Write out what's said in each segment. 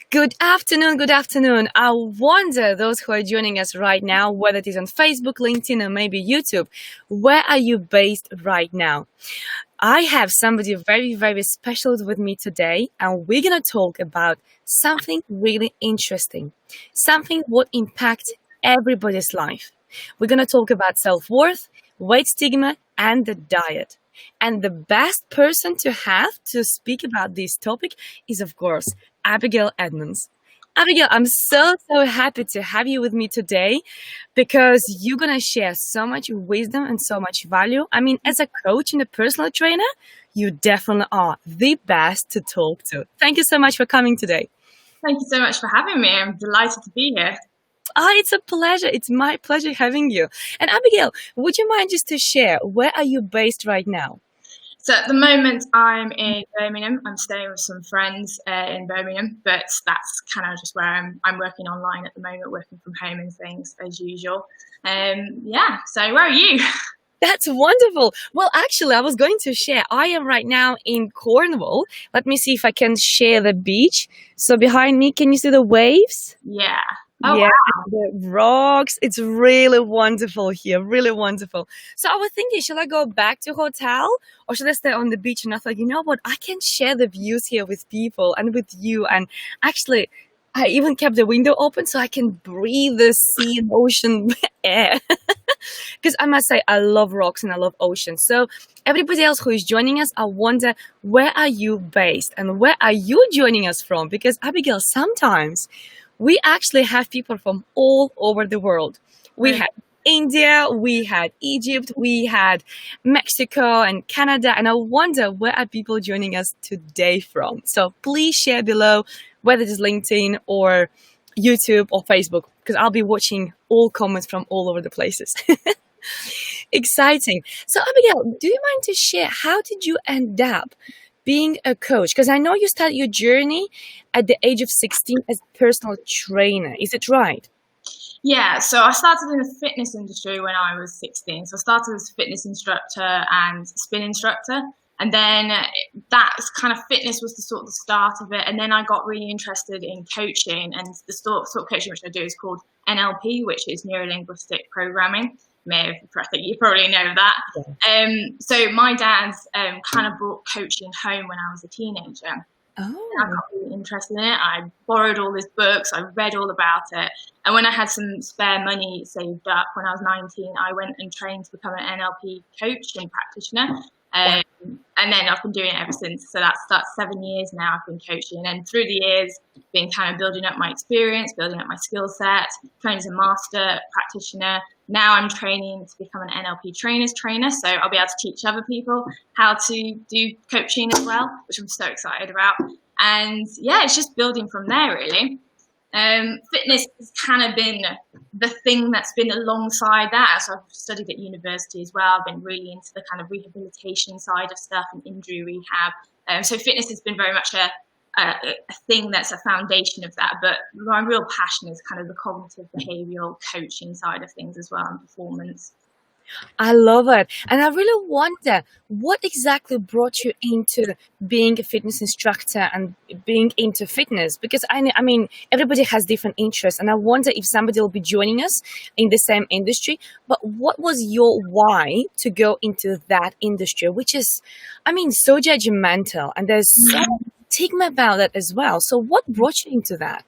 Good afternoon, good afternoon. I wonder, those who are joining us right now, whether it is on Facebook, LinkedIn, or maybe YouTube, where are you based right now? I have somebody very, very special with me today, and we're going to talk about something really interesting, something what impacts everybody's life. We're going to talk about self-worth, weight stigma, and the diet. And the best person to have to speak about this topic is, of course, Abigail Edmunds. Abigail, I'm so happy to have you with me today because you're going to share so much wisdom and so much value. I mean, as a coach and a personal trainer, you definitely are the best to talk to. Thank you so much for coming today. Thank you so much for having me. I'm delighted to be here. It's a pleasure. It's my pleasure having you. And Abigail, would you mind just to share, where are you based right now? So at the moment, I'm in Birmingham. I'm staying with some friends in Birmingham, but that's kind of just where I'm working online at the moment, working from home and things as usual. So where are you? That's wonderful. Well, actually, I was going to share. I am right now in Cornwall. Let me see if I can share the beach. So behind me, can you see the waves? Yeah. Oh, yeah, wow. The rocks. It's really wonderful here, really wonderful. So I was thinking, shall I go back to hotel or should I stay on the beach? And I thought, you know what, I can share the views here with people and with you. And actually, I even kept the window open so I can breathe the sea and ocean air. Because I must say, I love rocks and I love oceans. So everybody else who is joining us, I wonder, where are you based and where are you joining us from? Because Abigail, sometimes we actually have people from all over the world. We had India, we had Egypt, we had Mexico and Canada, and I wonder where are people joining us today from. So please share below whether it is LinkedIn or YouTube or Facebook, because I'll be watching all comments from all over the places. Exciting. So Abigail, do you mind to share, how did you end up being a coach? Because I know you started your journey at the age of 16 as a personal trainer. Is it right? Yeah, so I started in the fitness industry when I was 16. So I started as a fitness instructor and spin instructor. And then that kind of fitness was the sort of the start of it. And then I got really interested in coaching, and the sort of coaching which I do is called NLP, which is Neuro-Linguistic Programming. I think you probably know that. Yeah. So my dad kind of brought coaching home when I was a teenager. Oh. I got really interested in it. I borrowed all his books. I read all about it. And when I had some spare money saved up when I was 19, I went and trained to become an NLP coach and practitioner. And then I've been doing it ever since. So that's 7 years now I've been coaching. And through the years, been kind of building up my experience, building up my skill set, trained as a master practitioner. Now I'm training to become an NLP trainer's trainer. So I'll be able to teach other people how to do coaching as well, which I'm so excited about. And yeah, it's just building from there, really. Fitness has kind of been the thing that's been alongside that. So I've studied at university as well. I've been really into the kind of rehabilitation side of stuff and injury rehab. So fitness has been very much a thing that's a foundation of that. But my real passion is kind of the cognitive behavioral coaching side of things as well, and performance. I love it. And I really wonder what exactly brought you into being a fitness instructor and being into fitness, because I mean, everybody has different interests, and I wonder if somebody will be joining us in the same industry. But what was your why to go into that industry, which is, I mean, so judgmental, and there's so much stigma about that as well. So what brought you into that?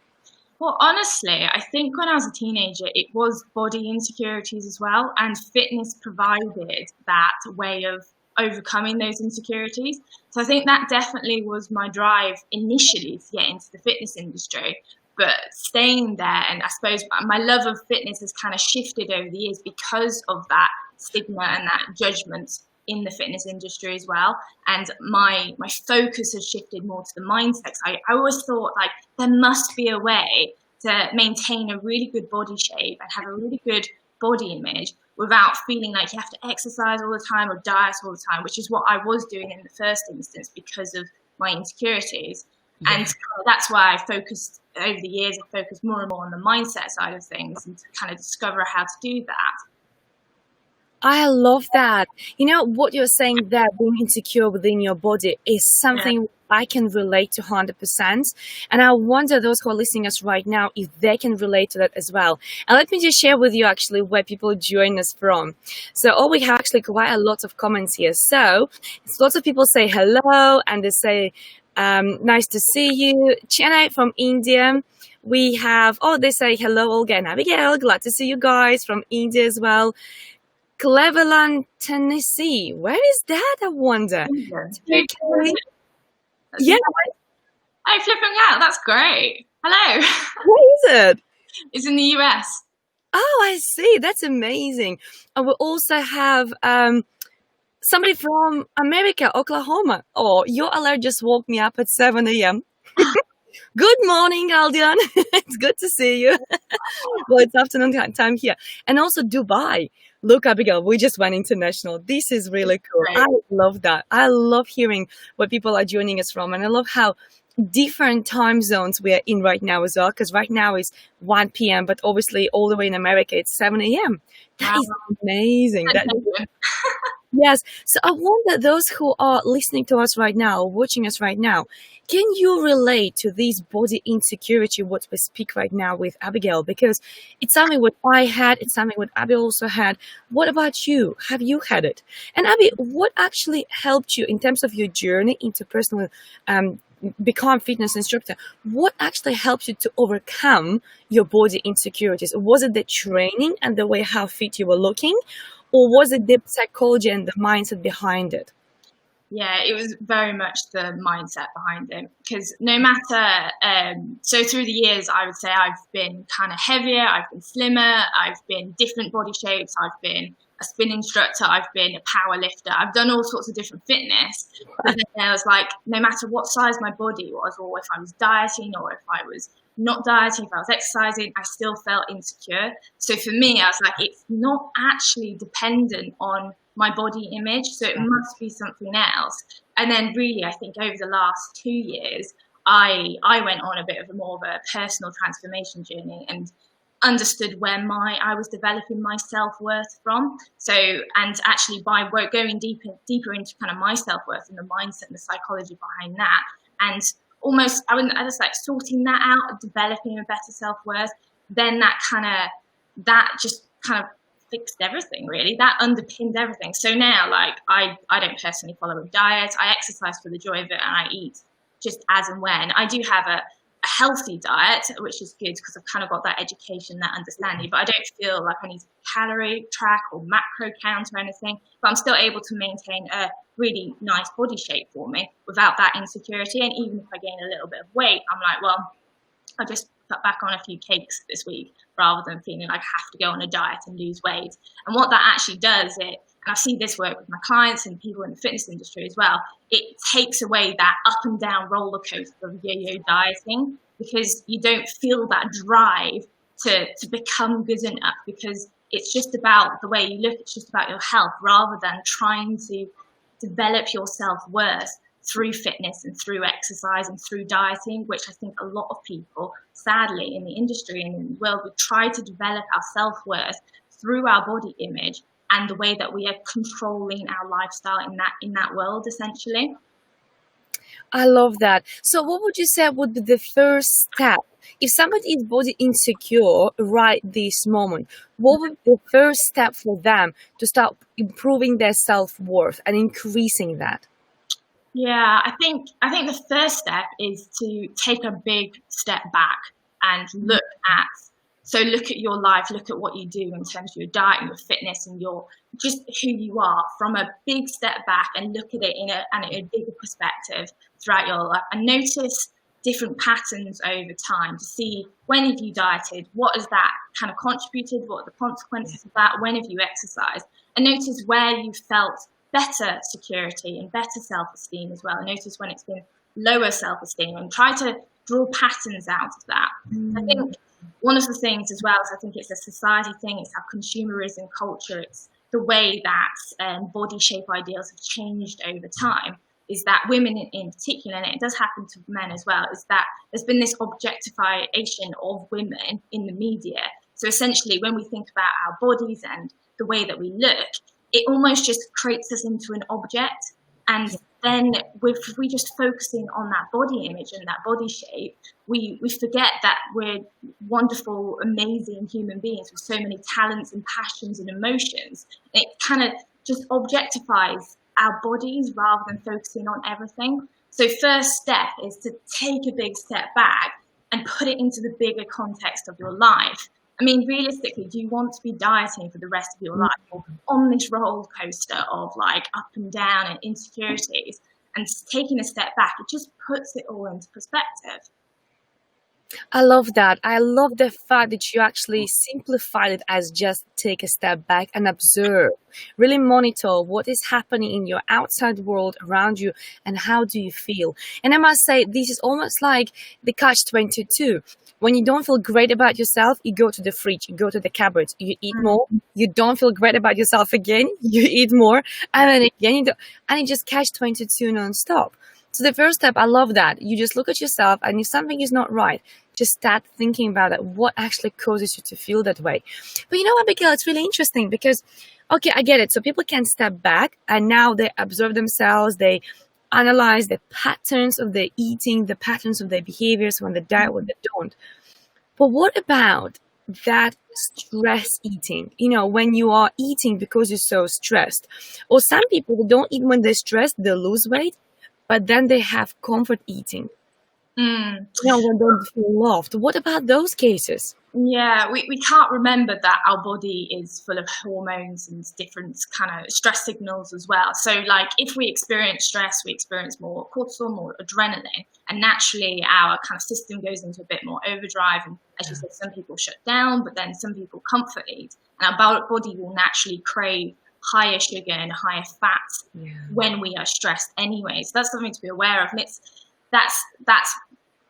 Well, honestly, I think when I was a teenager, it was body insecurities as well. And fitness provided that way of overcoming those insecurities. So I think that definitely was my drive initially to get into the fitness industry. But staying there, and I suppose my love of fitness has kind of shifted over the years because of that stigma and that judgment in the fitness industry as well. And my focus has shifted more to the mindset. I always thought, like, there must be a way to maintain a really good body shape and have a really good body image without feeling like you have to exercise all the time or diet all the time, which is what I was doing in the first instance because of my insecurities. Yeah. And that's why I focused over the years, I focused more and more on the mindset side of things and to kind of discover how to do that. I love that. You know, what you're saying there, being insecure within your body, is something I can relate to 100%. And I wonder those who are listening us right now, if they can relate to that as well. And let me just share with you actually where people join us from. So, we have actually quite a lot of comments here. So lots of people say hello, and they say, nice to see you. Chennai from India. We have, they say hello, Olga and Abigail. Glad to see you guys from India as well. Cleveland, Tennessee. Where is that, I wonder? Yeah. Oh, flipping out. That's great. Hello. Where is it? It's in the US. Oh, I see. That's amazing. And we also have somebody from America, Oklahoma. Oh, your alert just woke me up at 7 a.m. Good morning, Aldian. It's good to see you. Well, it's afternoon time here. And also Dubai. Look, Abigail, we just went international. This is really cool. Right. I love that. I love hearing where people are joining us from. And I love how different time zones we're in right now as well. Because right now is 1 p.m. But obviously all the way in America, it's 7 a.m. That is amazing. Yes. So I wonder, those who are listening to us right now, watching us right now, can you relate to this body insecurity, what we speak right now with Abigail? Because it's something what I had, it's something what Abby also had. What about you? Have you had it? And Abby, what actually helped you in terms of your journey into personal, become fitness instructor? What actually helped you to overcome your body insecurities? Was it the training and the way how fit you were looking? Or was it the psychology and the mindset behind it? Yeah, it was very much the mindset behind it. Because no matter, so through the years, I would say I've been kind of heavier, I've been slimmer, I've been different body shapes, I've been a spin instructor, I've been a power lifter, I've done all sorts of different fitness. And then I was like, no matter what size my body was, or if I was dieting, or if I was not dieting, if I was exercising, I still felt insecure. So for me, I was like, it's not actually dependent on my body image, so it must be something else. And then really, I think over the last 2 years, I went on a bit of more of a personal transformation journey and understood where I was developing my self-worth from. So, and actually by going deeper into kind of my self-worth and the mindset and the psychology behind that, and almost, I was like sorting that out, developing a better self-worth, then that just kind of fixed everything, really. That underpinned everything. So now, like, I don't personally follow a diet. I exercise for the joy of it, and I eat just as and when. I do have a healthy diet, which is good because I've kind of got that education, that understanding, but I don't feel like I need to calorie track or macro count or anything, but I'm still able to maintain a really nice body shape for me without that insecurity. And even if I gain a little bit of weight, I'm like, well, I'll just cut back on a few cakes this week rather than feeling like I have to go on a diet and lose weight. And what that actually does, and I see this work with my clients and people in the fitness industry as well, it takes away that up and down roller coaster of yo-yo dieting, because you don't feel that drive to become good enough, because it's just about the way you look, it's just about your health, rather than trying to develop your self-worth through fitness and through exercise and through dieting, which I think a lot of people, sadly, in the industry and in the world, we try to develop our self-worth through our body image and the way that we are controlling our lifestyle in that world, essentially. I love that. So what would you say would be the first step? If somebody is body insecure right this moment, what would be the first step for them to start improving their self-worth and increasing that? Yeah, I think the first step is to take a big step back and look at your life, look at what you do in terms of your diet and your fitness and your just who you are from a big step back, and look at it in a bigger perspective throughout your life, and notice different patterns over time to see when have you dieted, what has that kind of contributed, what are the consequences of that, when have you exercised, and notice where you felt better security and better self-esteem as well. And notice when it's been lower self-esteem, and try to draw patterns out of that. I think one of the things as well is, I think it's a society thing, it's our consumerism culture, it's the way that body shape ideals have changed over time, is that women in particular, and it does happen to men as well, is that there's been this objectification of women in the media. So essentially, when we think about our bodies and the way that we look, it almost just creates us into an object. And then if we just focusing on that body image and that body shape, we forget that we're wonderful, amazing human beings with so many talents and passions and emotions. It kind of just objectifies our bodies rather than focusing on everything. So first step is to take a big step back and put it into the bigger context of your life. I mean, realistically, do you want to be dieting for the rest of your life or on this roller coaster of like up and down and insecurities? And taking a step back, it just puts it all into perspective. I love that. I love the fact that you actually simplified it as just take a step back and observe. Really monitor what is happening in your outside world around you and how do you feel. And I must say, this is almost like the catch-22. When you don't feel great about yourself, you go to the fridge, you go to the cupboard, you eat more. You don't feel great about yourself again, you eat more. And then again, you don't, and it just catch-22 non-stop. So the first step, I love that. You just look at yourself, and if something is not right, just start thinking about it. What actually causes you to feel that way? But you know what, Abigail, it's really interesting because, okay, I get it. So people can step back and now they observe themselves. They analyze the patterns of their eating, the patterns of their behaviors when they diet, when they don't. But what about that stress eating? You know, when you are eating because you're so stressed. Or some people, they don't eat when they're stressed, they lose weight, but then they have comfort eating. You know, when they don't feel loved. What about those cases? Yeah, we can't remember that our body is full of hormones and different kind of stress signals as well. So like if we experience stress, we experience more cortisol, more adrenaline, and naturally our kind of system goes into a bit more overdrive. And as you said, some people shut down, but then some people comfort eat. And our body will naturally crave higher sugar and higher fat when we are stressed anyway. So that's something to be aware of. And that's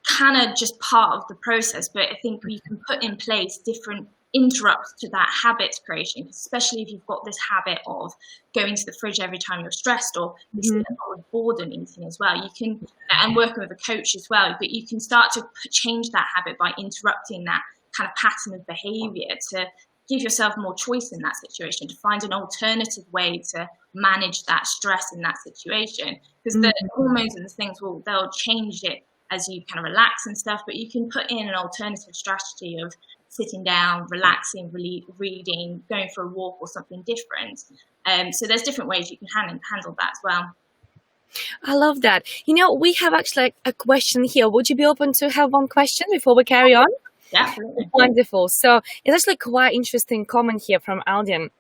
kind of just part of the process, but I think we can put in place different interrupts to that habit creation, especially if you've got this habit of going to the fridge every time you're stressed, or with boredom eating as well. You can, and working with a coach as well, but you can start to change that habit by interrupting that kind of pattern of behavior to give yourself more choice in that situation, to find an alternative way to manage that stress in that situation. Because the hormones and the things, they'll change it as you kind of relax and stuff, but you can put in an alternative strategy of sitting down, relaxing, reading, going for a walk or something different. So there's different ways you can handle that as well. I love that. You know, we have actually a question here. Would you be open to have one question before we carry on? Definitely. Wonderful. So it's actually quite interesting comment here from Aldian.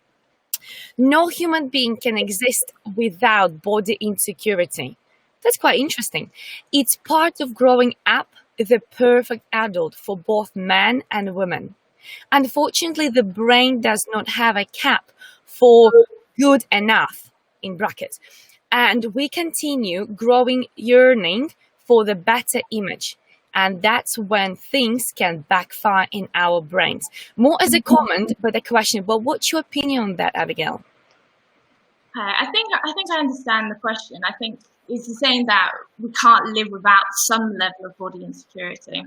No human being can exist without body insecurity. That's quite interesting. It's part of growing up the perfect adult for both men and women. Unfortunately, the brain does not have a cap for good enough, in brackets. And we continue growing yearning for the better image. And that's when things can backfire in our brains. More as a comment, but a question. But what's your opinion on that, Abigail? I think I understand the question. I think it's saying that we can't live without some level of body insecurity.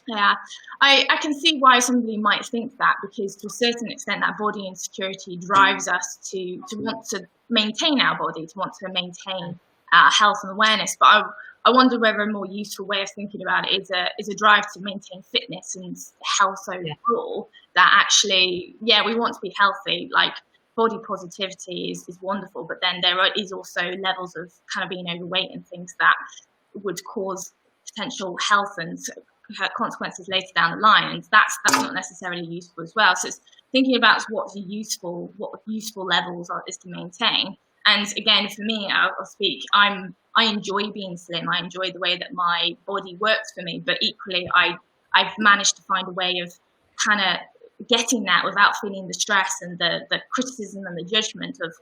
Yeah, I can see why somebody might think that, because to a certain extent that body insecurity drives us to want to maintain our body, to want to maintain our health and awareness. But I wonder whether a more useful way of thinking about it is a drive to maintain fitness and health overall. That actually, we want to be healthy. Like, body positivity is wonderful, but then there is also levels of kind of being overweight and things that would cause potential health and consequences later down the line, and that's not necessarily useful as well. So it's thinking about what useful levels is to maintain. And again, for me, I'll speak. I enjoy being slim. I enjoy the way that my body works for me, but equally, I've managed to find a way of kind of getting that without feeling the stress and the criticism and the judgment of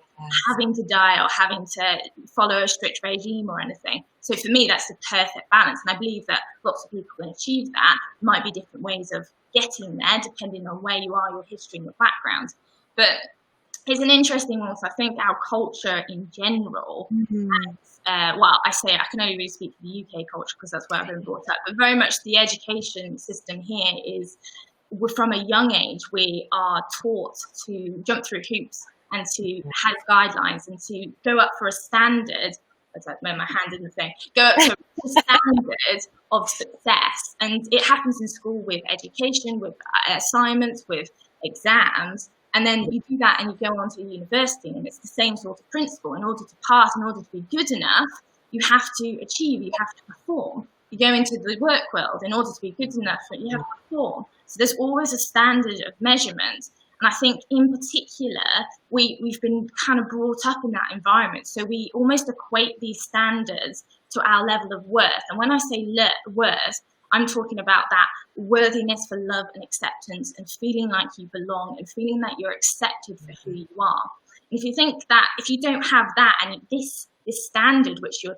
having to diet or having to follow a strict regime or anything. So for me, that's the perfect balance. And I believe that lots of people can achieve that. Might be different ways of getting there depending on where you are, your history and your background. But it's an interesting one. So I think our culture in general, I can only really speak for the UK culture because that's where I've been brought up, but very much the education system here is, from a young age, we are taught to jump through hoops and to have guidelines and to go up for a standard as I made my hand in the thing, go up to a standard of success. And it happens in school with education, with assignments, with exams. And then you do that and you go on to university, and it's the same sort of principle. In order to pass, in order to be good enough, you have to achieve, you have to perform. You go into the work world, in order to be good enough, you have to perform. So there's always a standard of measurement. And I think in particular, we've been kind of brought up in that environment. So we almost equate these standards to our level of worth. And when I say worth, I'm talking about that worthiness for love and acceptance, and feeling like you belong, and feeling that you're accepted for who you are. And if you think that, if you don't have that, and this standard which you're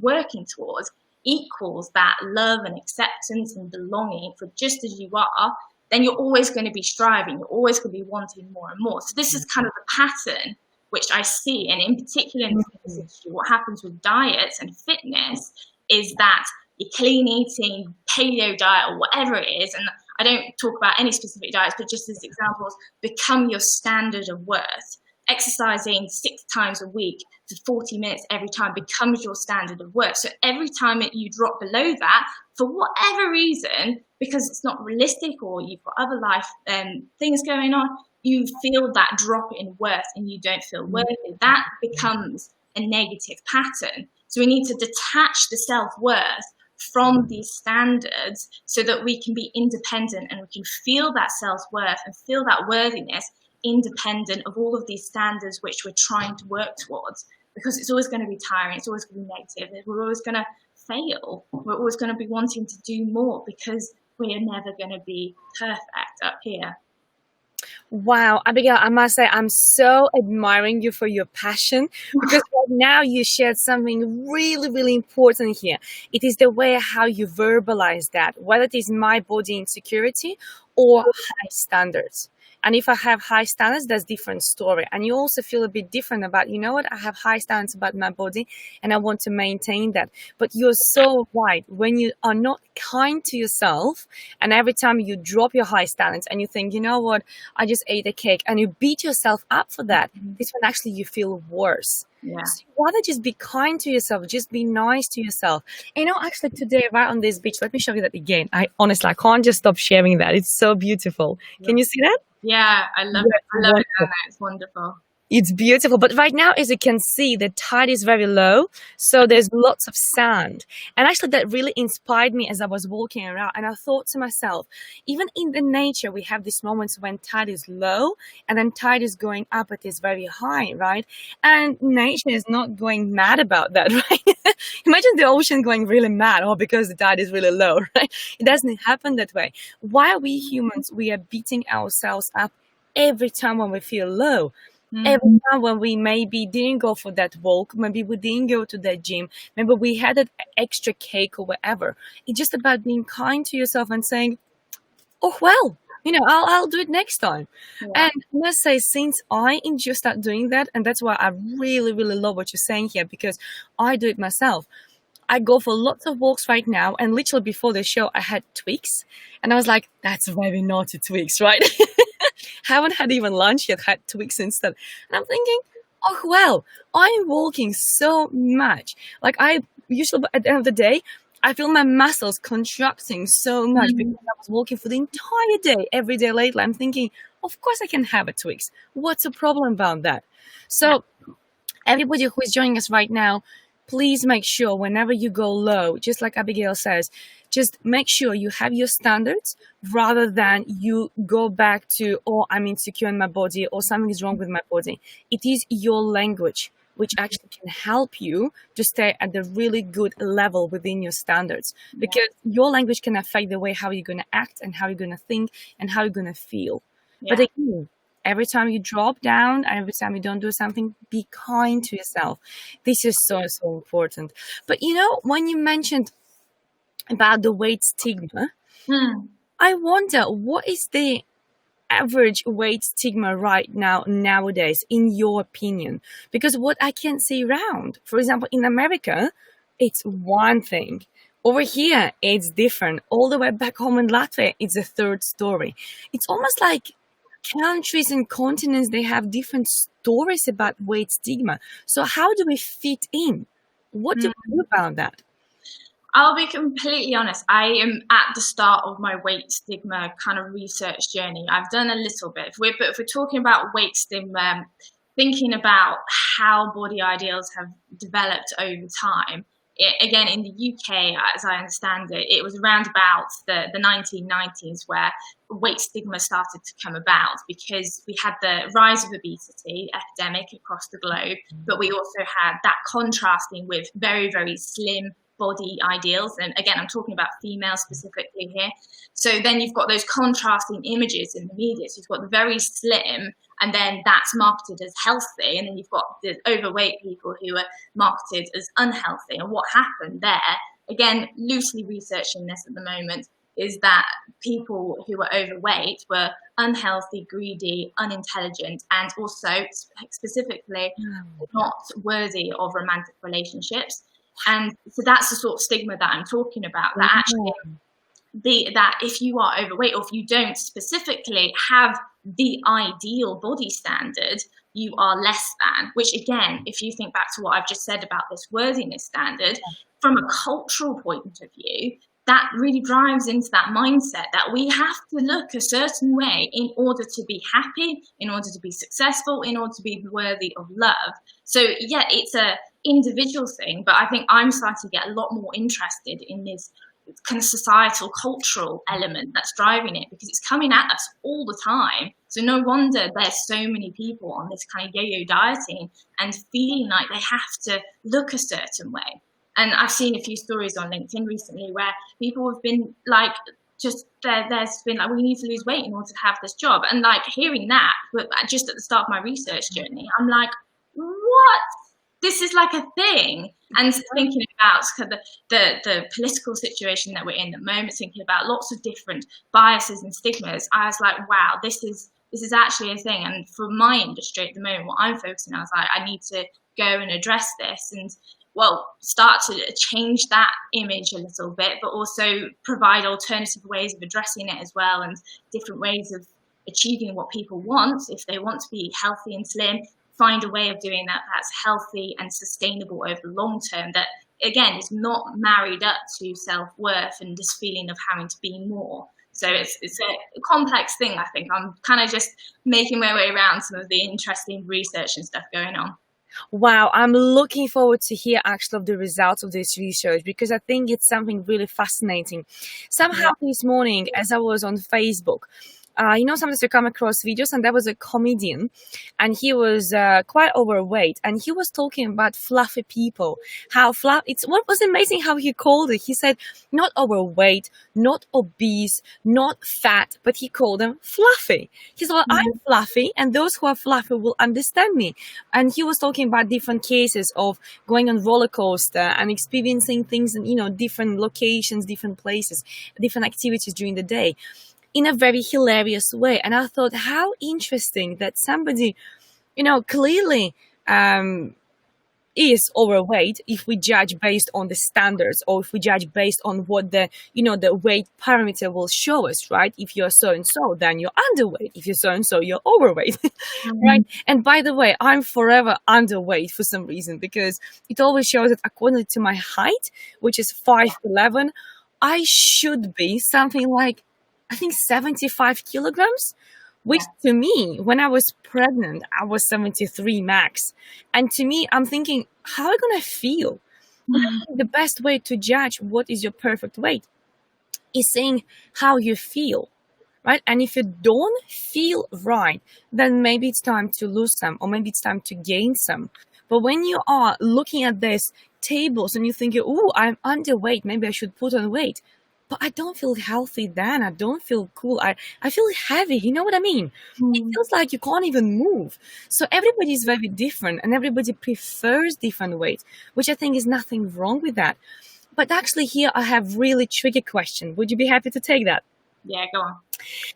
working towards equals that love and acceptance and belonging for just as you are, then you're always going to be striving, you're always going to be wanting more and more. So this is kind of the pattern which I see, and in particular in the fitness industry, what happens with diets and fitness is that your clean eating, paleo diet, or whatever it is, and I don't talk about any specific diets, but just as examples, become your standard of worth. Exercising 6 times a week for 40 minutes every time becomes your standard of worth. So every time you drop below that, for whatever reason, because it's not realistic or you've got other life things going on, you feel that drop in worth and you don't feel worthy. That becomes a negative pattern. So we need to detach the self-worth from these standards so that we can be independent and we can feel that self-worth and feel that worthiness independent of all of these standards which we're trying to work towards, because it's always going to be tiring, it's always going to be negative, we're always going to fail, we're always going to be wanting to do more because we are never going to be perfect up here. Wow, Abigail, I must say I'm so admiring you for your passion, because right now you shared something really, really important here. It is the way how you verbalize that, whether it is my body insecurity or high standards. And if I have high standards, that's a different story. And you also feel a bit different about, you know what, I have high standards about my body and I want to maintain that. But you're so right. When you are not kind to yourself, and every time you drop your high standards and you think, you know what, I just ate a cake, and you beat yourself up for that, this when actually you feel worse. Yeah. So rather just be kind to yourself, just be nice to yourself. And, you know, actually today, right on this beach, let me show you that again. I can't just stop sharing that. It's so beautiful. Can you see that? Yeah, I love it. I love it, Anna. It's wonderful. It's beautiful. But right now, as you can see, the tide is very low. So there's lots of sand. And actually, that really inspired me as I was walking around. And I thought to myself, even in the nature, we have these moments when tide is low and then tide is going up, it is very high, right? And nature is not going mad about that, right? Imagine the ocean going really mad, because the tide is really low, right? It doesn't happen that way. Why are we humans? We are beating ourselves up every time when we feel low. Every time when we maybe didn't go for that walk, maybe we didn't go to that gym, maybe we had that extra cake or whatever. It's just about being kind to yourself and saying, oh, well, you know, I'll do it next time. Yeah. And I must say, since I just start doing that, and that's why I really, really love what you're saying here, because I do it myself. I go for lots of walks right now, and literally before the show, I had Twix, and I was like, that's very naughty Twix, right? Haven't had even lunch yet, had Twix instead. And I'm thinking, oh, well, I'm walking so much. Like I usually, at the end of the day, I feel my muscles contracting so much because I was walking for the entire day, every day lately. I'm thinking, of course I can have a Twix. What's the problem about that? So everybody who is joining us right now, please make sure whenever you go low, just like Abigail says, just make sure you have your standards rather than you go back to, oh, I'm insecure in my body or something is wrong with my body. It is your language which actually can help you to stay at the really good level within your standards, because your language can affect the way how you're going to act and how you're going to think and how you're going to feel. But again, every time you drop down, every time you don't do something, be kind to yourself. This is so, so important. But you know, when you mentioned about the weight stigma, I wonder, what is the average weight stigma right now nowadays, in your opinion? Because what I can see around, for example, in America, it's one thing. Over here, it's different. All the way back home in Latvia, it's a third story. It's almost like countries and continents, they have different stories about weight stigma. So how do we fit in? What do you do about that? I'll be completely honest. I am at the start of my weight stigma kind of research journey. I've done a little bit, but if we're talking about weight stigma, thinking about how body ideals have developed over time, again, in the UK, as I understand it, it was around about the 1990s where weight stigma started to come about, because we had the rise of obesity epidemic across the globe, but we also had that contrasting with very, very slim body ideals. And again, I'm talking about females specifically here. So then you've got those contrasting images in the media. So you've got the very slim, and then that's marketed as healthy. And then you've got the overweight people who are marketed as unhealthy. And what happened there, again, loosely researching this at the moment, is that people who were overweight were unhealthy, greedy, unintelligent, and also specifically not worthy of romantic relationships. And so that's the sort of stigma that I'm talking about, that actually that if you are overweight, or if you don't specifically have the ideal body standard, you are less than, which again, if you think back to what I've just said about this worthiness standard, from a cultural point of view, that really drives into that mindset that we have to look a certain way in order to be happy, in order to be successful, in order to be worthy of love. So yeah, it's a individual thing, but I think I'm starting to get a lot more interested in this kind of societal, cultural element that's driving it, because it's coming at us all the time. So no wonder there's so many people on this kind of yo-yo dieting and feeling like they have to look a certain way. And I've seen a few stories on LinkedIn recently where people have been like, just there's been like, we need to lose weight in order to have this job. And like hearing that, but just at the start of my research journey, I'm like, what? This is like a thing. And thinking about the political situation that we're in at the moment, thinking about lots of different biases and stigmas, I was like, wow, this is actually a thing. And for my industry at the moment, what I'm focusing on, I was like, I need to go and address this and, well, start to change that image a little bit, but also provide alternative ways of addressing it as well, and different ways of achieving what people want. If they want to be healthy and slim, find a way of doing that that's healthy and sustainable over the long term, that again is not married up to self-worth and this feeling of having to be more. So it's a complex thing. I think I'm kind of just making my way around some of the interesting research and stuff going on. Wow, I'm looking forward to hear actually of the results of this research, because I think it's something really fascinating. Somehow this morning, as I was on Facebook, sometimes you come across videos, and there was a comedian, and he was quite overweight, and he was talking about fluffy people, how what was amazing how he called it. He said not overweight, not obese, not fat, but he called them fluffy. He said, well, I'm fluffy, and those who are fluffy will understand me. And he was talking about different cases of going on roller coaster and experiencing things in, different locations, different places, different activities during the day, in a very hilarious way. And I thought, how interesting that somebody, clearly is overweight if we judge based on the standards, or if we judge based on what the weight parameter will show us, right? If you're so-and-so, then you're underweight. If you're so-and-so, you're overweight, right? And by the way, I'm forever underweight for some reason, because it always shows that according to my height, which is 5'11", I should be something like, I think 75 kilograms, which to me, when I was pregnant, I was 73 max. And to me, I'm thinking, how am I going to feel? The best way to judge what is your perfect weight is seeing how you feel, right? And if you don't feel right, then maybe it's time to lose some, or maybe it's time to gain some. But when you are looking at these tables and you think, oh, I'm underweight, maybe I should put on weight. But I don't feel healthy then. I don't feel cool. I feel heavy. You know what I mean? It feels like you can't even move. So everybody is very different, and everybody prefers different weights, which I think is nothing wrong with that. But actually here I have really tricky question. Would you be happy to take that? Yeah, go on.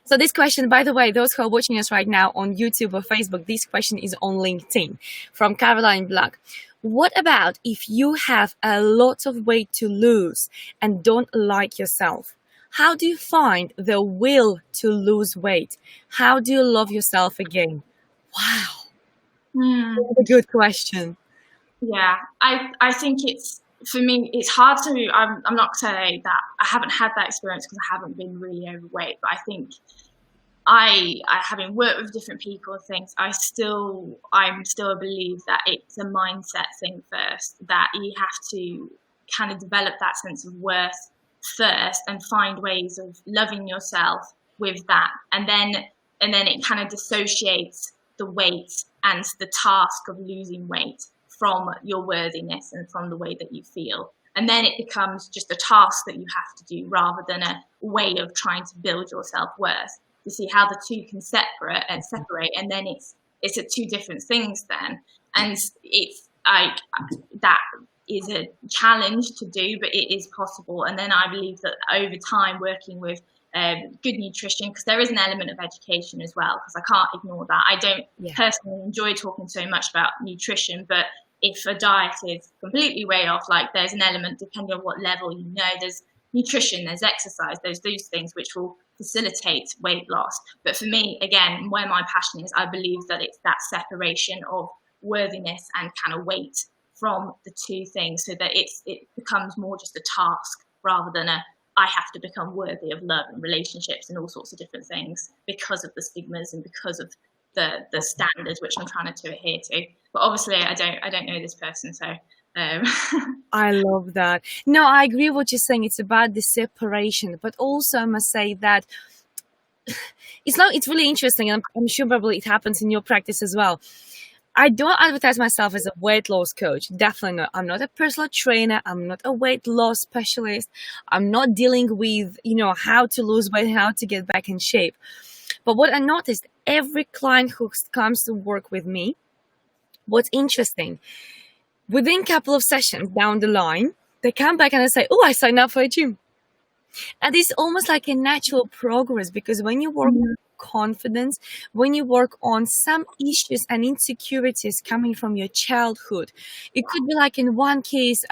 So this question, by the way, those who are watching us right now on YouTube or Facebook, this question is on LinkedIn from Caroline Black. What about if you have a lot of weight to lose and don't like yourself? How do you find the will to lose weight? How do you love yourself again? Wow. What a good question. Yeah, I think it's, for me, it's hard to, I'm not saying that I haven't had that experience because I haven't been really overweight, but I think I having worked with different people and things, I'm still a believer that it's a mindset thing first, that you have to kind of develop that sense of worth first and find ways of loving yourself with that. And then it kind of dissociates the weight and the task of losing weight from your worthiness and from the way that you feel. And then it becomes just a task that you have to do rather than a way of trying to build your self-worth. You see how the two can separate, and then it's at two different things then. And it's like, that is a challenge to do, but it is possible. And then I believe that over time, working with good nutrition, because there is an element of education as well, because I can't ignore that. I don't personally enjoy talking so much about nutrition, but if a diet is completely way off, like, there's an element, depending on what level, there's nutrition, there's exercise, there's those things which will facilitate weight loss. But for me, again, where my passion is, I believe that it's that separation of worthiness and kind of weight from the two things, so that it becomes more just a task rather than I have to become worthy of love and relationships and all sorts of different things because of the stigmas and because of the standards which I'm trying to adhere to. But obviously I don't know this person, so I love that. No, I agree with what you're saying. It's about the separation, but also I must say that it's really interesting, and I'm sure probably it happens in your practice as well. I don't advertise myself as a weight loss coach. Definitely not. I'm not a personal trainer. I'm not a weight loss specialist. I'm not dealing with, how to lose weight, how to get back in shape. But what I noticed, every client who comes to work with me, what's interesting, within a couple of sessions down the line, they come back and they say, oh, I signed up for a gym. And it's almost like a natural progress, because when you work on confidence, when you work on some issues and insecurities coming from your childhood, it could be like in one case,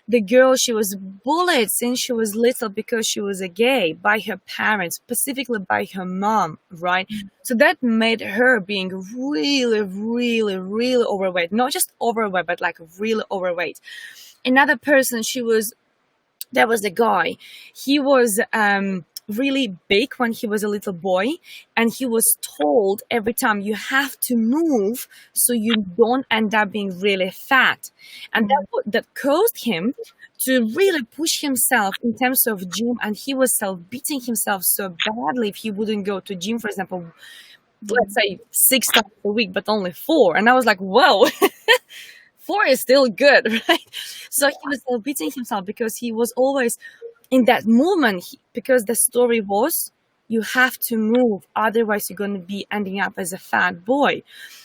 the girl, she was bullied since she was little because she was a gay by her parents, specifically by her mom, right? So that made her being really, really, really overweight, not just overweight, but like really overweight. Another person, that was the guy. He was really big when he was a little boy, and he was told every time, you have to move so you don't end up being really fat. And that caused him to really push himself in terms of gym, and he was self-beating himself so badly if he wouldn't go to gym, for example, let's say 6 times a week, but only 4. And I was like, whoa. 4 is still good, right? So he was beating himself because he was always in that movement, because the story was, you have to move, otherwise you're going to be ending up as a fat boy.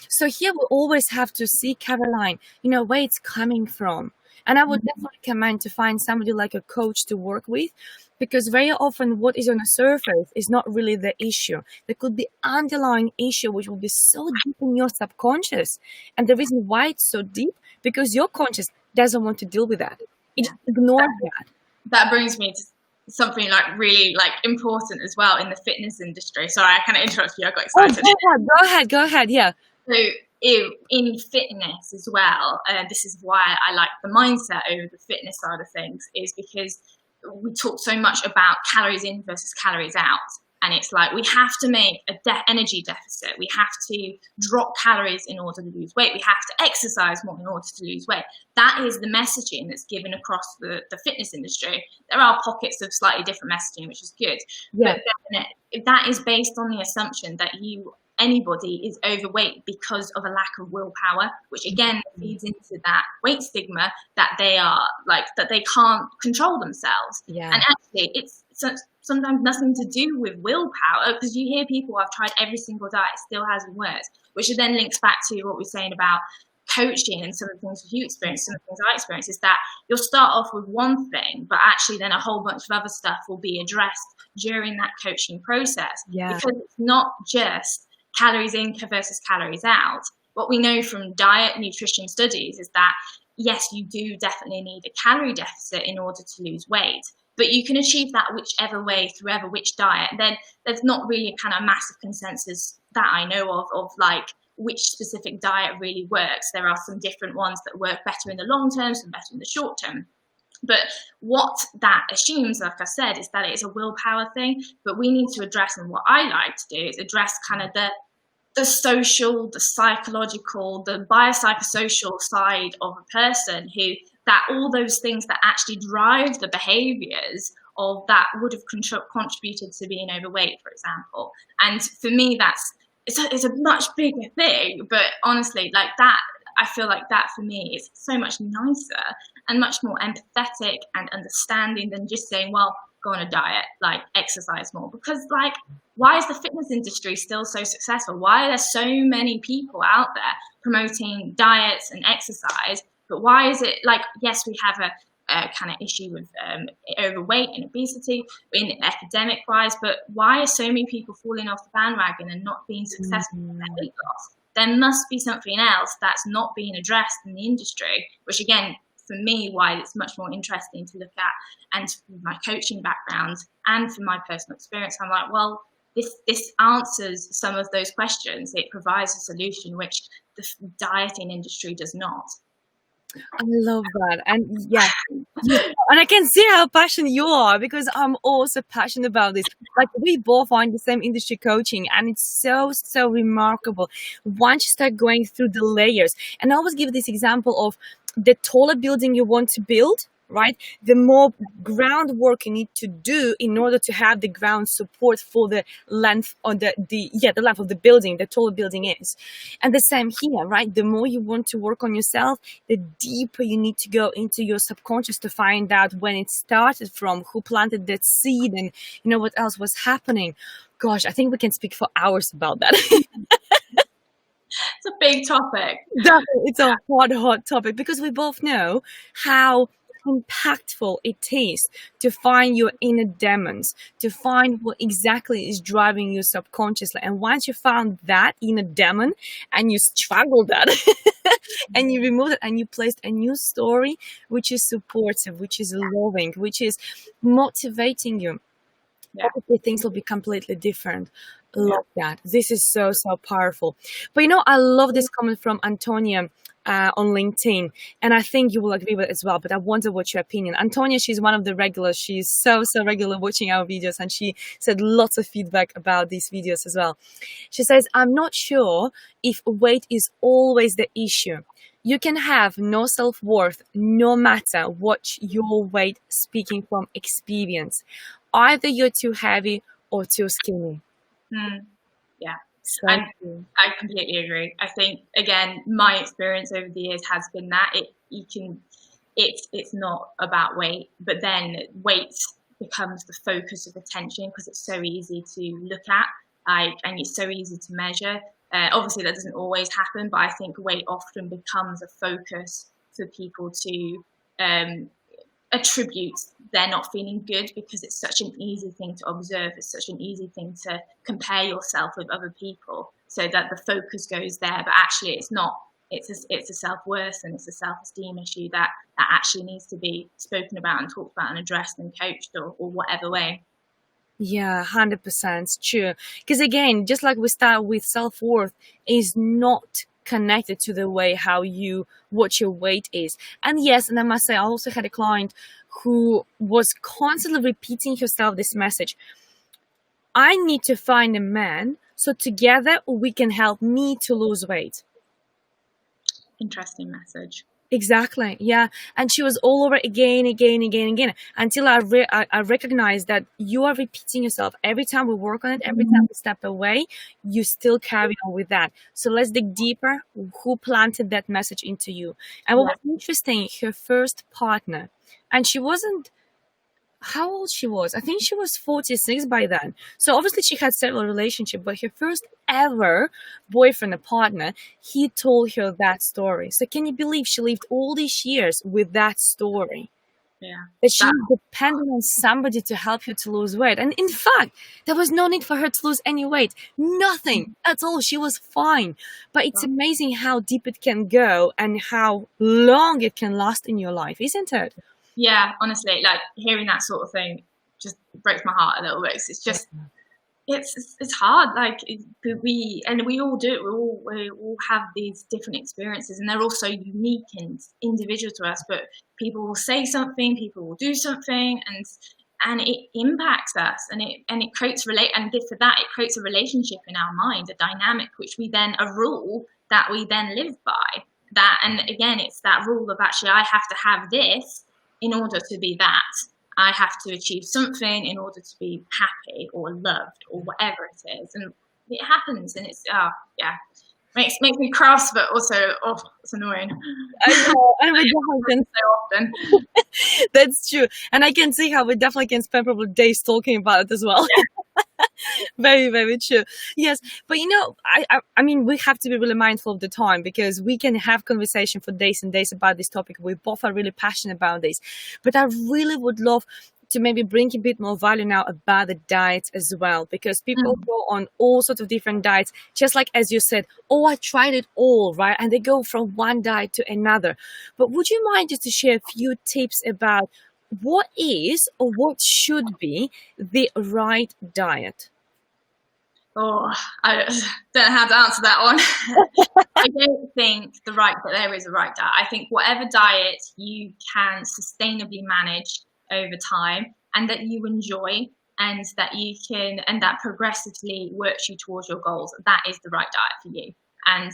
So here we always have to see, Caroline, where it's coming from. And I would definitely recommend to find somebody like a coach to work with, because very often what is on the surface is not really the issue. There could be underlying issue which will be so deep in your subconscious. And the reason why it's so deep, because your conscious doesn't want to deal with that. It just ignores that. That brings me to something like really important as well in the fitness industry. Sorry, I kind of interrupted you. I got excited. Oh, go ahead. Yeah. So in fitness as well, this is why I like the mindset over the fitness side of things, is because we talk so much about calories in versus calories out. And it's like, we have to make an energy deficit. We have to drop calories in order to lose weight. We have to exercise more in order to lose weight. That is the messaging that's given across the fitness industry. There are pockets of slightly different messaging, which is good. Yeah. But that is based on the assumption that anybody is overweight because of a lack of willpower, which again feeds into that weight stigma, that they can't control themselves. Yeah. And actually it's sometimes nothing to do with willpower, because you hear people, I've tried every single diet, it still hasn't worked, which then links back to what we're saying about coaching and some of the things you experience, some of the things I experience, is that you'll start off with one thing, but actually then a whole bunch of other stuff will be addressed during that coaching process. Yeah. Because it's not just calories in versus calories out. What we know from diet nutrition studies is that, yes, you do definitely need a calorie deficit in order to lose weight, but you can achieve that whichever way, through which diet. Then there's not really a kind of massive consensus that I know of which specific diet really works. There are some different ones that work better in the long term, some better in the short term. But what that assumes, like I said, is that it is a willpower thing. But we need to address, and what I like to do is address kind of the social, the psychological, the biopsychosocial side of a person, that all those things that actually drive the behaviors of that would have contributed to being overweight, for example. And for me, it's a much bigger thing. But honestly, like that, I feel like that for me is so much nicer and much more empathetic and understanding than just saying, well, go on a diet, like exercise more. Because like, why is the fitness industry still so successful? Why are there so many people out there promoting diets and exercise? But why is it like, yes, we have a kind of issue with overweight and obesity in epidemic wise, but why are so many people falling off the bandwagon and not being successful in their weight loss? There must be something else that's not being addressed in the industry, which again, for me, why it's much more interesting to look at. And with my coaching background and from my personal experience, I'm like, well, this answers some of those questions. It provides a solution which the dieting industry does not. I love that. And yeah, and I can see how passionate you are, because I'm also passionate about this. Like, we both are in the same industry, coaching, and it's so remarkable once you start going through the layers. And I always give this example of the taller building you want to build, right? The more groundwork you need to do in order to have the ground support for the length or the length of the building, the taller building is. And the same here, right? The more you want to work on yourself, the deeper you need to go into your subconscious to find out when it started from, who planted that seed, and you know what else was happening. Gosh, I think we can speak for hours about that. It's a big topic. It's a hot topic, because we both know how impactful it is to find your inner demons, to find what exactly is driving you subconsciously. And once you found that inner demon and you struggled that and you remove it and you placed a new story, which is supportive, which is loving, which is motivating you, obviously things will be completely different. Love that. This is so powerful. But you know, I love this comment from Antonia on LinkedIn, and I think you will agree with it as well, but I wonder what's your opinion. Antonia, she's one of the regulars. She's so regular watching our videos, and she said lots of feedback about these videos as well. She says, I'm not sure if weight is always the issue. You can have no self-worth no matter what your weight, speaking from experience. Either you're too heavy or too skinny. Yeah, So I completely agree. I think, again, my experience over the years has been that it's not about weight, but then weight becomes the focus of attention because it's so easy to look at, and it's so easy to measure. Obviously, that doesn't always happen, but I think weight often becomes a focus for people to attribute they're not feeling good, because it's such an easy thing to observe. It's such an easy thing to compare yourself with other people, so that the focus goes there. But actually, it's not. It's a self-worth and it's a self-esteem issue that actually needs to be spoken about and talked about and addressed and coached or whatever way. yeah, 100% true. Because again, just like we start with, self-worth is not connected to the way what your weight is. And yes, and I must say, I also had a client who was constantly repeating herself this message: I need to find a man so together we can help me to lose weight. Interesting message. Exactly. Yeah. And she was all over again, until I recognized that you are repeating yourself. Every time we work on it, every time we step away, you still carry on with that. So let's dig deeper. Who planted that message into you? And what was interesting, her first partner, and she wasn't, how old she was? I think she was 46 by then. So obviously she had several relationships, but her first ever boyfriend, a partner, he told her that story. So can you believe she lived all these years with that story? Yeah. That she depended on somebody to help her to lose weight. And in fact, there was no need for her to lose any weight. Nothing at all. She was fine. But it's amazing how deep it can go and how long it can last in your life, isn't it? Yeah, honestly, like hearing that sort of thing just breaks my heart a little bit. It's just, it's hard. Like we all do it. We all have these different experiences, and they're also unique and individual to us. But people will say something, people will do something, and it impacts us, and it creates it creates a relationship in our mind, a dynamic, a rule that we then live by. That, and again, it's that rule of actually I have to have this in order to be that. I have to achieve something in order to be happy or loved or whatever it is, and it happens, and it's makes me cross, but also it's annoying. I know, and we definitely so often. That's true, and I can see how we definitely can spend probably days talking about it as well. Yeah. Very, very true. Yes, but I mean, we have to be really mindful of the time, because we can have conversation for days and days about this topic. We both are really passionate about this, but I really would love to maybe bring a bit more value now about the diets as well, because people go on all sorts of different diets, just like as you said, I tried it all, right? And they go from one diet to another. But would you mind just to share a few tips about what is or what should be the right diet? I don't know how to answer that one. I don't think there is a right diet. I think whatever diet you can sustainably manage over time, and that you enjoy, and that progressively works you towards your goals, that is the right diet for you. And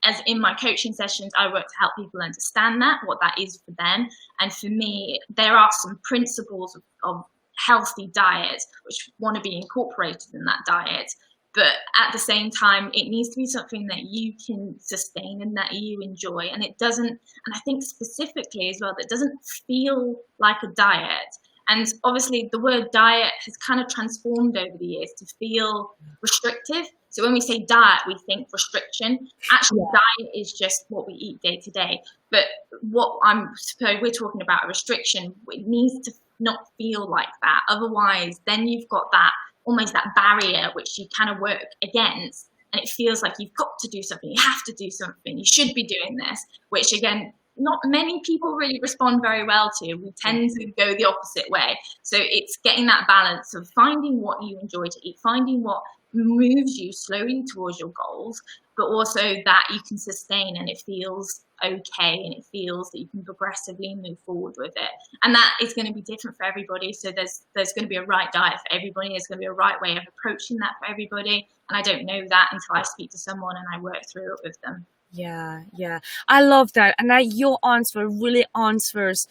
as in my coaching sessions, I work to help people understand what that is for them. And for me, there are some principles of healthy diet which want to be incorporated in that diet, but at the same time it needs to be something that you can sustain and that you enjoy, and I think specifically as well, that doesn't feel like a diet. And obviously the word diet has kind of transformed over the years to feel restrictive. So when we say diet, we think restriction. Actually, diet is just what we eat day to day. But we're talking about a restriction. It needs to not feel like that. Otherwise, then you've got that almost that barrier which you kind of work against, and it feels like you've got to do something, you have to do something, you should be doing this, which again, not many people really respond very well to. We tend to go the opposite way. So it's getting that balance of finding what you enjoy to eat, finding what moves you slowly towards your goals, but also that you can sustain and it feels okay, and it feels that you can progressively move forward with it. And that is going to be different for everybody. So there's going to be a right diet for everybody. There's going to be a right way of approaching that for everybody. And I don't know that until I speak to someone and I work through it with them. Yeah. I love that. And your answer really answers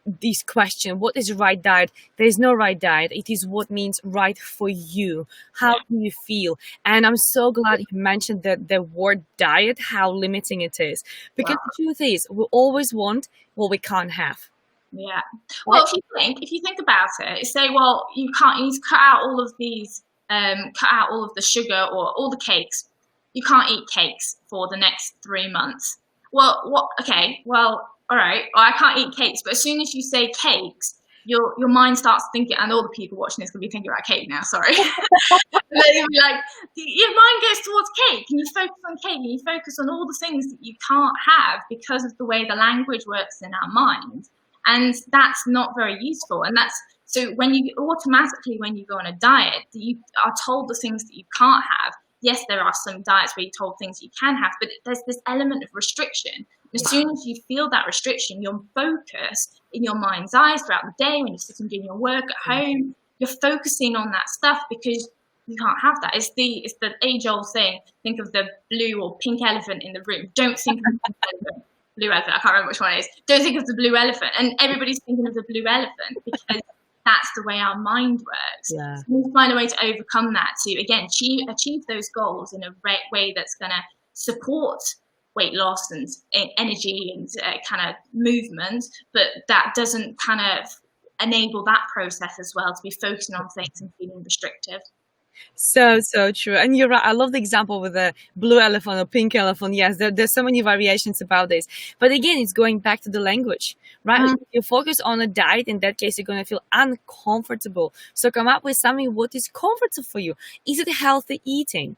this question: what is the right diet? There is no right diet. It is what means right for you. How do you feel? And I'm so glad you mentioned that the word diet, how limiting it is. Because the truth is, we always want what we can't have. Yeah. Well, if you think about it, say, well, you need to cut out all of these, cut out all of the sugar or all the cakes. You can't eat cakes for the next 3 months. Well, okay, well, all right, well, I can't eat cakes, but as soon as you say cakes, your mind starts thinking, and all the people watching this going to be thinking about cake now, sorry. They're going to be like, your mind goes towards cake, and you focus on cake, and you focus on all the things that you can't have because of the way the language works in our mind. And that's not very useful. And so when you go on a diet, you are told the things that you can't have. Yes, there are some diets where you're told things you can have, but there's this element of restriction. As soon as you feel that restriction, your focus in your mind's eyes throughout the day, when you're sitting doing your work at home, you're focusing on that stuff because you can't have that. It's the age-old saying, think of the blue or pink elephant in the room. Don't think of the pink elephant. Blue elephant, I can't remember which one it is. Don't think of the blue elephant. And everybody's thinking of the blue elephant because that's the way our mind works. Yeah. So we need to find a way to overcome that, to, again, achieve those goals in a way that's going to support weight loss and energy and kind of movement, but that doesn't kind of enable that process as well, to be focusing on things and feeling restrictive. So true. And you're right. I love the example with the blue elephant or pink elephant. Yes, there's so many variations about this. But again, it's going back to the language, right? Mm-hmm. If you focus on a diet, in that case, you're going to feel uncomfortable. So come up with something what is comfortable for you. Is it healthy eating?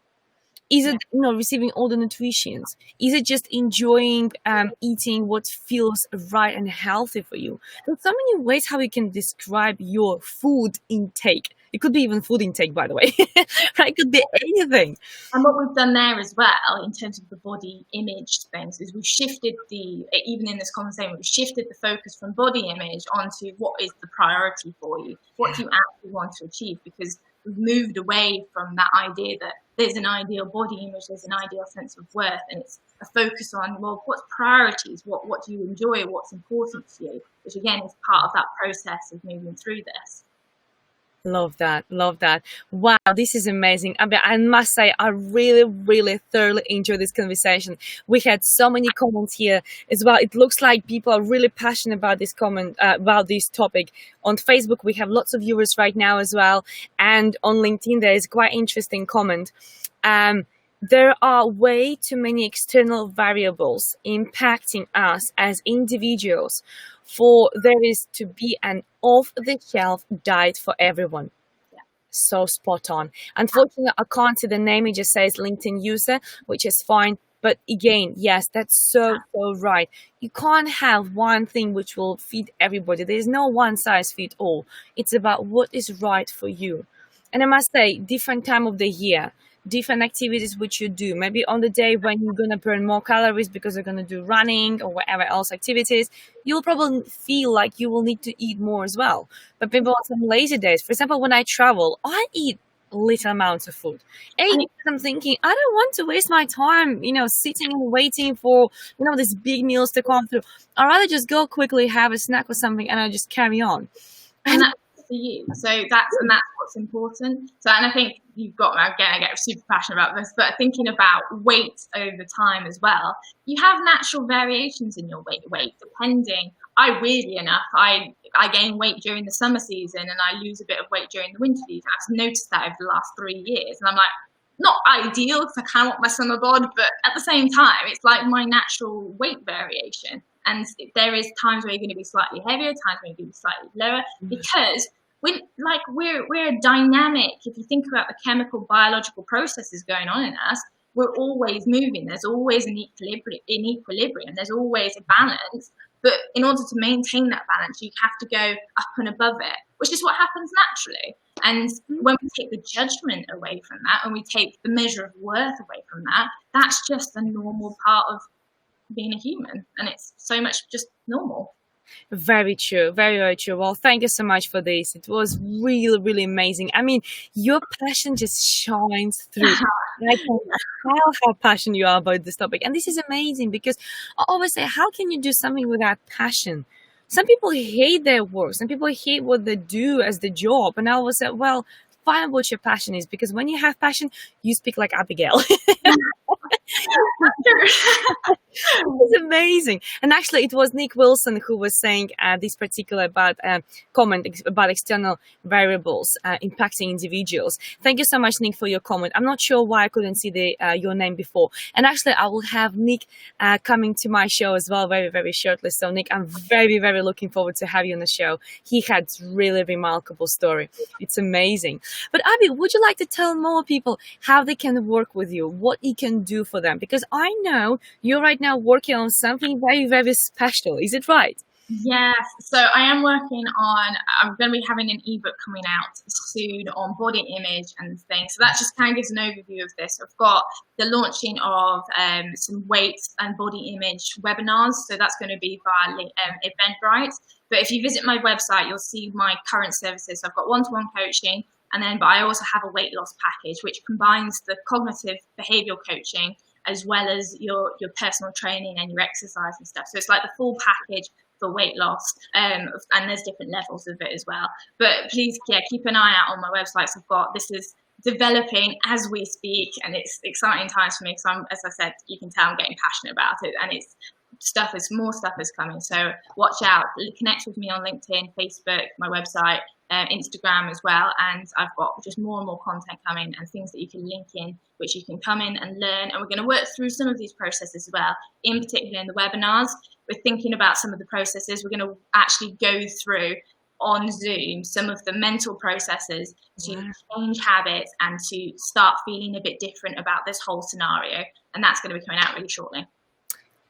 Is it, receiving all the nutrients? Is it just enjoying eating what feels right and healthy for you? There's so many ways how you can describe your food intake. It could be even food intake, by the way. Right? It could be anything. And what we've done there as well, in terms of the body image things, is we've shifted even in this conversation, we've shifted the focus from body image onto what is the priority for you? What do you actually want to achieve? Because we've moved away from that idea that there's an ideal body image, there's an ideal sense of worth, and it's a focus on, well, what's priorities? What do you enjoy? What's important to you? Which again is part of that process of moving through this. Love that. Love that. Wow, this is amazing. I mean, I must say, I really, really thoroughly enjoyed this conversation. We had so many comments here as well. It looks like people are really passionate about this about this topic. On Facebook, we have lots of viewers right now as well. And on LinkedIn, there is quite interesting comment. There are way too many external variables impacting us as individuals for there is to be an off-the-shelf diet for everyone. Yeah. So spot on. Unfortunately, I can't see the name. It just says LinkedIn user, which is fine. But again, yes, that's so right. You can't have one thing which will fit everybody. There's no one size fit all. It's about what is right for you. And I must say, different time of the year, different activities which you do. Maybe on the day when you're going to burn more calories because you're going to do running or whatever else activities, you'll probably feel like you will need to eat more as well. But maybe on some lazy days, for example, when I travel, I eat little amounts of food. And I'm thinking, I don't want to waste my time, sitting and waiting for, these big meals to come through. I'd rather just go quickly, have a snack or something, and I just carry on. And that's for you. So that's what's important. So, and I think you've got, again, I get super passionate about this, but thinking about weight over time as well, you have natural variations in your weight depending. Weirdly enough, I gain weight during the summer season and I lose a bit of weight during the winter season. I've noticed that over the last 3 years. And I'm like, not ideal because I kind of want my summer bod, but at the same time, it's like my natural weight variation. And there is times where you're going to be slightly heavier, times where you're going to be slightly lower, because we're dynamic. If you think about the chemical, biological processes going on in us, we're always moving. There's always an equilibrium. There's always a balance. But in order to maintain that balance, you have to go up and above it, which is what happens naturally. And when we take the judgment away from that, when we take the measure of worth away from that, that's just a normal part of being a human. And it's so much just normal. Very true. Very, very true. Well, thank you so much for this. It was really, really amazing. I mean, your passion just shines through. I can tell how passionate you are about this topic. And this is amazing because I always say, how can you do something without passion? Some people hate their work. Some people hate what they do as the job. And I always say, well, find what your passion is, because when you have passion, you speak like Abigail. It's amazing. And actually, it was Nick Wilson who was saying this particular comment about external variables impacting individuals. Thank you so much, Nick, for your comment. I'm not sure why I couldn't see your name before. And actually, I will have Nick coming to my show as well very, very shortly. So, Nick, I'm very, very looking forward to have you on the show. He had really remarkable story. It's amazing. But Abby, would you like to tell more people how they can work with you, what you can do for them? Because I know you're right now working on something very, very special. Is it right? Yes. So I am working on, I'm going to be having an ebook coming out soon on body image and things. So that just kind of gives an overview of this. I've got the launching of some weight and body image webinars. So that's going to be via Eventbrite. But if you visit my website, you'll see my current services. So I've got one-to-one coaching, but I also have a weight loss package, which combines the cognitive behavioral coaching as well as your personal training and your exercise and stuff. So it's like the full package for weight loss, and there's different levels of it as well. But please, keep an eye out on my websites. This is developing as we speak, and it's exciting times for me because as I said, you can tell I'm getting passionate about it, and more stuff is coming. So watch out, connect with me on LinkedIn, Facebook, my website, Instagram as well, and I've got just more and more content coming and things that you can link in, which you can come in and learn. And we're going to work through some of these processes as well, in particular in the webinars. We're thinking about some of the processes. We're going to actually go through on Zoom some of the mental processes to change habits and to start feeling a bit different about this whole scenario. And that's going to be coming out really shortly.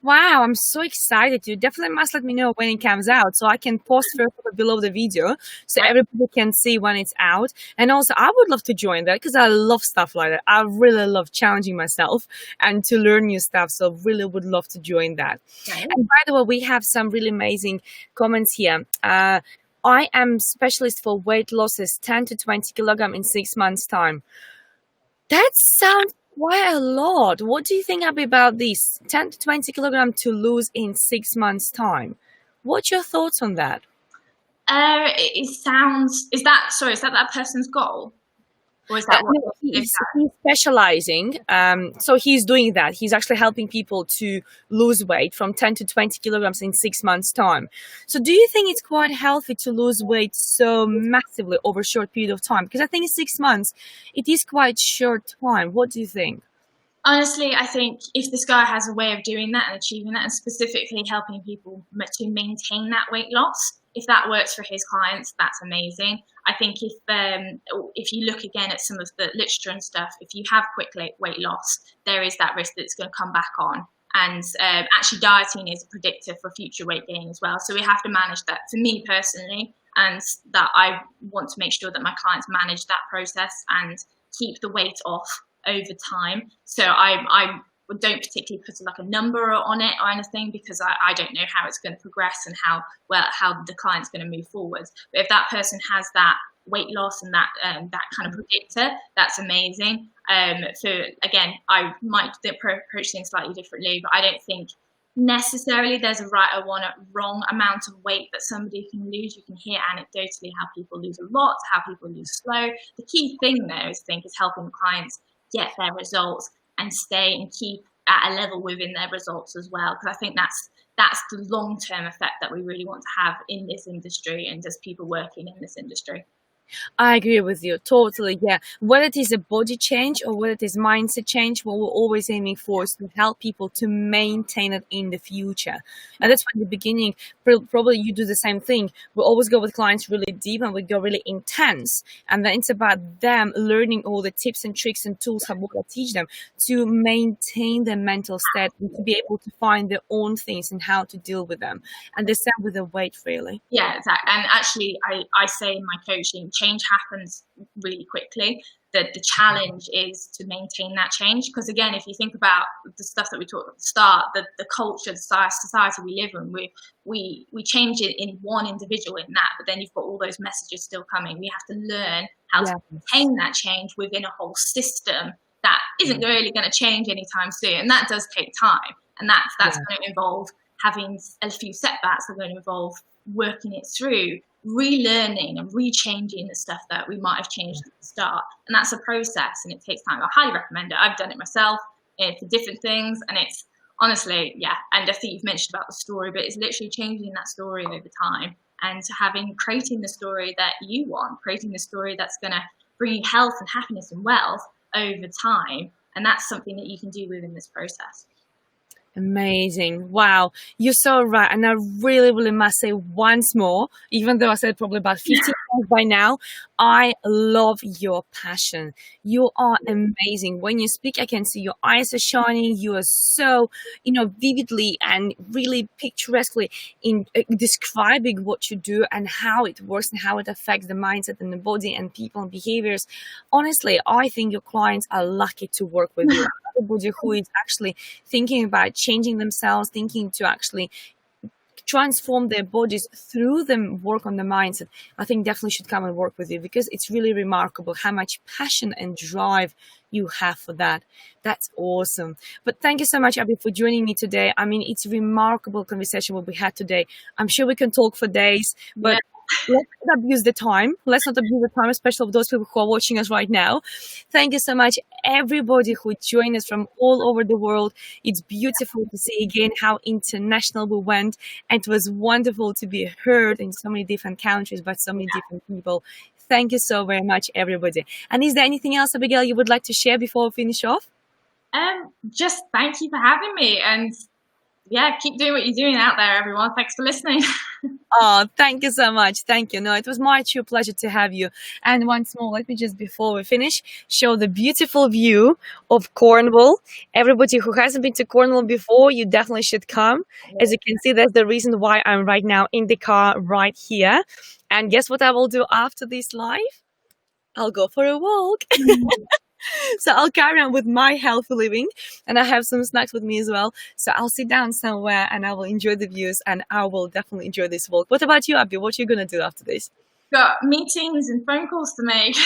Wow, I'm so excited. You definitely must let me know when it comes out so I can post first below the video so everybody can see when it's out. And also, I would love to join that because I love stuff like that. I really love challenging myself and to learn new stuff. So really would love to join that. Okay. And by the way, we have some really amazing comments here. I am specialist for weight losses, 10 to 20 kilograms in 6 months' time. That sounds quite a lot. What do you think, Abby, about this? 10 to 20 kilograms to lose in 6 months' time. What's your thoughts on that? It sounds, is that person's goal? Or is that what he's specializing? So he's doing that. He's actually helping people to lose weight from 10 to 20 kilograms in 6 months' time. So do you think it's quite healthy to lose weight so massively over a short period of time? Because I think 6 months, it is quite short time. What do you think? Honestly, I think if this guy has a way of doing that and achieving that, and specifically helping people to maintain that weight loss, if that works for his clients, that's amazing. I think if you look again at some of the literature and stuff, if you have quick weight loss, there is that risk that it's going to come back on. And actually dieting is a predictor for future weight gain as well. So we have to manage that. For me personally, and that I want to make sure that my clients manage that process and keep the weight off over time. So I don't particularly put like a number on it or anything because I don't know how it's going to progress and how the client's going to move forward. But if that person has that weight loss and that kind of predictor, that's amazing. So again, I might approach things slightly differently, but I don't think necessarily there's a right or wrong amount of weight that somebody can lose. You can hear anecdotally how people lose a lot, how people lose slow. The key thing though is helping clients get their results and stay and keep at a level within their results as well. Because I think that's the long-term effect that we really want to have in this industry and just people working in this industry. I agree with you totally. Yeah, whether it is a body change or whether it is mindset change, what we're always aiming for is to help people to maintain it in the future. And that's why in the beginning, probably you do the same thing. We always go with clients really deep and we go really intense. And then it's about them learning all the tips and tricks and tools how I teach them to maintain their mental state and to be able to find their own things and how to deal with them. And the same with the weight, really. Yeah, exactly. And actually, I say in my coaching, change happens really quickly. The challenge is to maintain that change. Because again, if you think about the stuff that we talked at the start, the culture, the society we live in, we change it in one individual in that, but then you've got all those messages still coming. We have to learn how to maintain that change within a whole system that isn't really going to change anytime soon. And that does take time. And that's going to involve having a few setbacks. Are going to involve working it through, relearning and rechanging the stuff that we might have changed at the start. And that's a process and it takes time. I highly recommend it. I've done it myself for different things, and it's honestly, and I think you've mentioned about the story, but it's literally changing that story over time and creating the story that you want, creating the story that's going to bring you health and happiness and wealth over time. And that's something that you can do within this process. Amazing. Wow. You're so right. And I really, really must say once more, even though I said probably about 15 times by now, I love your passion. You are amazing. When you speak, I can see your eyes are shining. You are so, vividly and really picturesquely in describing what you do and how it works and how it affects the mindset and the body and people and behaviors. Honestly, I think your clients are lucky to work with you. Everybody who is actually thinking about changing themselves, thinking to actually transform their bodies through them, work on the mindset, I think definitely should come and work with you because it's really remarkable how much passion and drive you have for that. That's awesome. But thank you so much, Abby, for joining me today. I mean, it's a remarkable conversation what we had today. I'm sure we can talk for days, but let's not abuse the time. Let's not abuse the time, especially of those people who are watching us right now. Thank you so much, everybody who joined us from all over the world. It's beautiful to see again how international we went. And it was wonderful to be heard in so many different countries by so many different people. Thank you so very much, everybody. And is there anything else, Abigail, you would like to share before we finish off? Just thank you for having me. And yeah, keep doing what you're doing out there, everyone. Thanks for listening. Oh, thank you so much. Thank you. No, it was my true pleasure to have you. And once more, let me just, before we finish, show the beautiful view of Cornwall. Everybody who hasn't been to Cornwall before, you definitely should come. As you can see, that's the reason why I'm right now in the car right here. And guess what I will do after this live? I'll go for a walk. So I'll carry on with my healthy living, and I have some snacks with me as well. So I'll sit down somewhere and I will enjoy the views, and I will definitely enjoy this walk. What about you, Abby? What are you going to do after this? Got meetings and phone calls to make.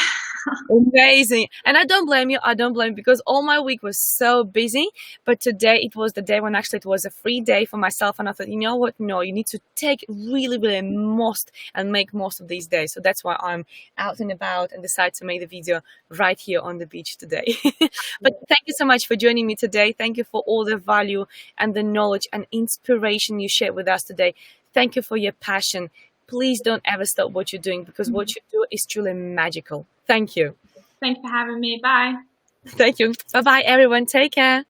Amazing. And I don't blame you. I don't blame you, because all my week was so busy. But today it was the day when actually it was a free day for myself. And I thought, you know what? No, you need to take really, really make most of these days. So that's why I'm out and about and decide to make the video right here on the beach today. But thank you so much for joining me today. Thank you for all the value and the knowledge and inspiration you shared with us today. Thank you for your passion. Please don't ever stop what you're doing, because what you do is truly magical. Thank you. Thanks for having me. Bye. Thank you. Bye-bye, everyone. Take care.